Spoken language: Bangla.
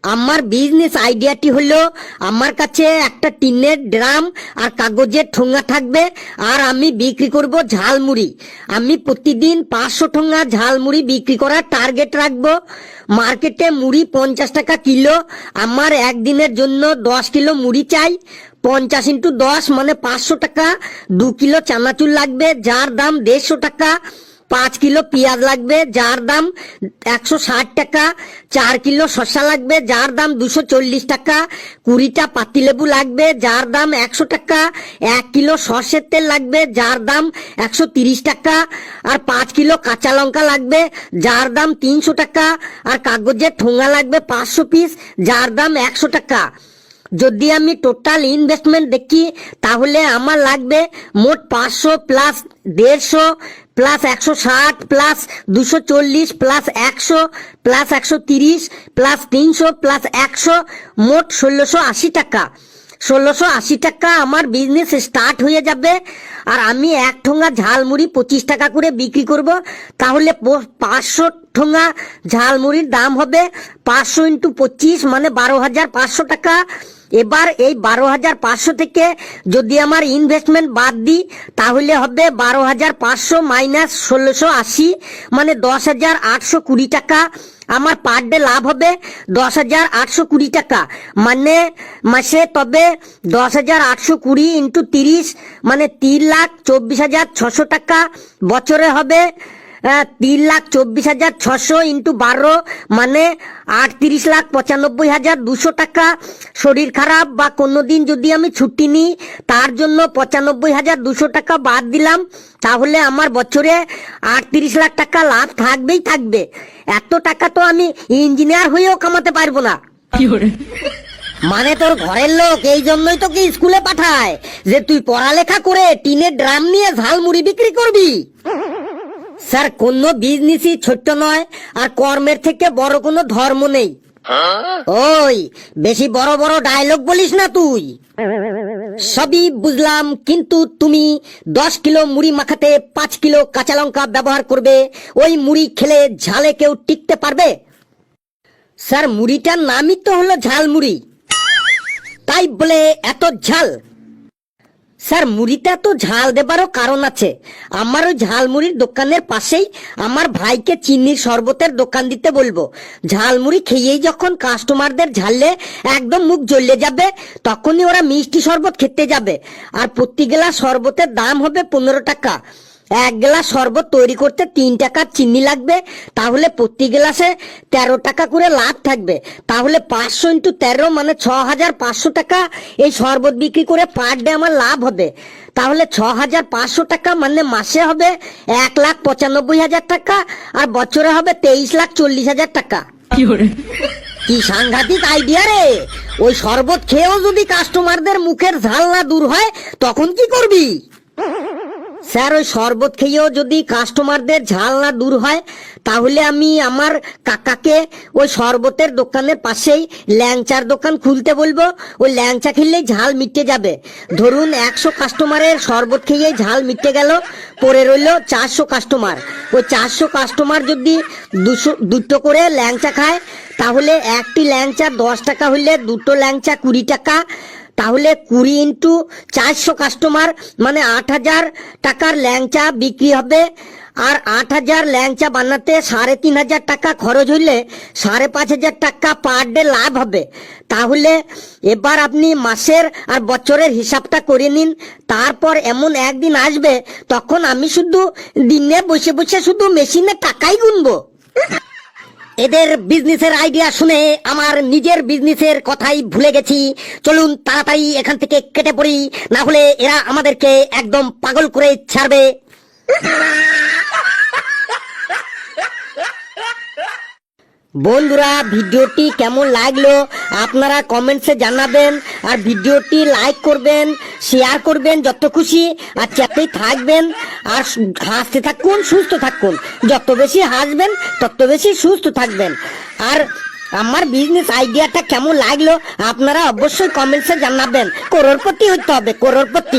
আমার বিজনেস আইডিয়াটি হলো, আমার কাছে একটা টিনের ড্রাম আর কাগজের ঠোঙা থাকবে, আর আমি বিক্রি করব ঝালমুড়ি। আমি প্রতিদিন 500 ঠোঙা ঝালমুড়ি বিক্রি করার টার্গেট রাখবো। মার্কেটে মুড়ি 50 টাকা কিলো, আমার একদিনের জন্য 10 কিলো মুড়ি চাই। 50 × 10 মানে 500 টাকা। 2 কিলো চানাচুর লাগবে, যার দাম 150 টাকা। 5 কিলো পেঁয়াজ লাগবে, যার দাম 160 টাকা। 4 কিলো শসা লাগবে, যার দাম 240 টাকা। 20টা পাতিলেবু লাগবে, যার দাম 100 টাকা। 1 কিলো সর্ষের তেল লাগবে, যার দাম 130 টাকা। আর 5 কিলো কাঁচা লঙ্কা লাগবে, যার দাম 300 টাকা। আর কাগজের ঠোঙা লাগবে 500 পিস, যার দাম 100 টাকা। যদি আমি টোটাল ইনভেস্টমেন্ট দেখি, তাহলে আমার লাগবে মোট 500 plus 150 plus 160 plus 240 plus 100 plus 130 plus 300 plus 100, মোট 1680 টাকা। 1680 টাকা আমার বিজনেস স্টার্ট হয়ে যাবে। আর আমি এক ঠোঙা ঝালমুড়ি 25 টাকা করে বিক্রি করব। তাহলে 500 ঠোঙা ঝালমুড়ির দাম হবে 500 × 25 মানে 12,500 টাকা। এবার এই 12,500 থেকে যদি আমার ইনভেস্টমেন্ট বাদ দিই, তাহলে হবে 12,500 মাইনাস 1680 মানে 10,820 টাকা। আমার পার ডে লাভ হবে 10,820 টাকা, মানে মাসে তবে 10,820 × 30 মানে 3,24,600 টাকা। বছরে হবে 3,24,600 × 12 মানে 38,95,200 টাকা। শরীর খারাপ বা কোনোদিন যদি আমি ছুটি নিই, তার জন্য 95,200 টাকা বাদ দিলাম, তাহলে আমার বছরে 38 লাখ টাকা লাভ থাকবেই থাকবে। এত টাকা তো আমি ইঞ্জিনিয়ার হয়েও কামাতে পারবো না। মানে তোর ঘরের লোক এই জন্যই তোকে স্কুলে পাঠায় যে তুই পড়ালেখা করে টিনের ড্রাম নিয়ে ঝালমুড়ি বিক্রি করবি। স্যার, কোন বিজনেসই ছোট্ট নয়, আর কর্মের থেকে বড় কোনো ধর্ম নেই। ওই বেশি বড় বড় ডায়লগ বলিস না তুই। সবই বুঝলাম, কিন্তু তুমি 10 কিলো মুড়ি মাখাতে 5 কিলো কাঁচা লঙ্কা ব্যবহার করবে। ওই মুড়ি খেলে ঝালে কেউ টিকতে পারবে? স্যার, মুড়িটার নামই তো হলো ঝালমুড়ি, তাই বলে এত ঝাল? স্যার, মুড়িটা তো ঝাল দেবারও কারণ আছে। আমার ওই ঝালমুড়ির দোকানের পাশেই আমার ভাইকে চিনির শরবতের দোকান দিতে বলবো। ঝালমুড়ি খেয়েই যখন কাস্টমারদের ঝাললে একদম মুখ জ্বলে যাবে, তখনই ওরা মিষ্টি শরবত খেতে যাবে। আর প্রতি গ্লাস শরবতের দাম হবে 15 টাকা। 1 গ্লাস শরবত তৈরি করতে 3 টাকার চিনি লাগবে, তাহলে প্রতি গ্লাসে 13 টাকা করে লাভ থাকবে। তাহলে 500 × 13 মানে 6,500 টাকা এই শরবত বিক্রি করে পার ডে আমার লাভ হবে। তাহলে 6,500 টাকা মানে মাসে হবে 1,95,000 টাকা, আর বছরে হবে 23,40,000 টাকা। কি সাংঘাতিক আইডিয়া রে! ওই শরবত খেয়েও যদি কাস্টমারদের মুখের ঝাল না দূর হয়, তখন কি করবি? স্যার, ওই শরবত খেয়েও যদি কাস্টমারদের ঝাল না দূর হয়, তাহলে আমি আমার কাকাকে ওই শরবতের দোকানের পাশেই ল্যাংচার দোকান খুলতে বলবো। ওই ল্যাংচা খেলেই ঝাল মিটে যাবে। ধরুন 100 কাস্টমারের শরবত খেয়েই ঝাল মিটে গেল, পরে রইল 400 কাস্টমার। ওই 400 কাস্টমার যদি 2টো করে ল্যাংচা খায়, তাহলে একটি ল্যাংচা 10 টাকা হলে 2টো ল্যাংচা 20 টাকা। তাহলে 20 × 400 কাস্টমার মানে 8,000 টাকার ল্যাংচা বিক্রি হবে। আর 8,000 ল্যাংচা বানাতে 3,500 টাকা খরচ হইলে 5,500 টাকা পার ডে লাভ হবে। তাহলে এবার আপনি মাসের আর বছরের হিসাবটা করে নিন। তারপর এমন একদিন আসবে, তখন আমি শুধু দিনে বসে বসে শুধু মেশিনে টাকাই গুনবো। এদের বিজনেসের আইডিয়া শুনে আমার নিজের বিজনেসের কথাই ভুলে গেছি। চলুন তাড়াতাড়ি এখান থেকে কেটে পড়ি, না হলে এরা আমাদেরকে একদম পাগল করে ছাড়বে। বন্ধুরা, ভিডিওটি কেমন লাগলো আপনারা কমেন্টসে জানাবেন। আর ভিডিওটি লাইক করবেন, শেয়ার করবেন যত খুশি, আর চ্যাটেই থাকবেন। আর হাসতে থাকুন, সুস্থ থাকুন। যত বেশি হাসবেন তত বেশি সুস্থ থাকবেন। আর আমার বিজনেস আইডিয়াটা কেমন লাগলো আপনারা অবশ্যই কমেন্টসে জানাবেন। করোড়পতি হতে হবে, করোড়পতি।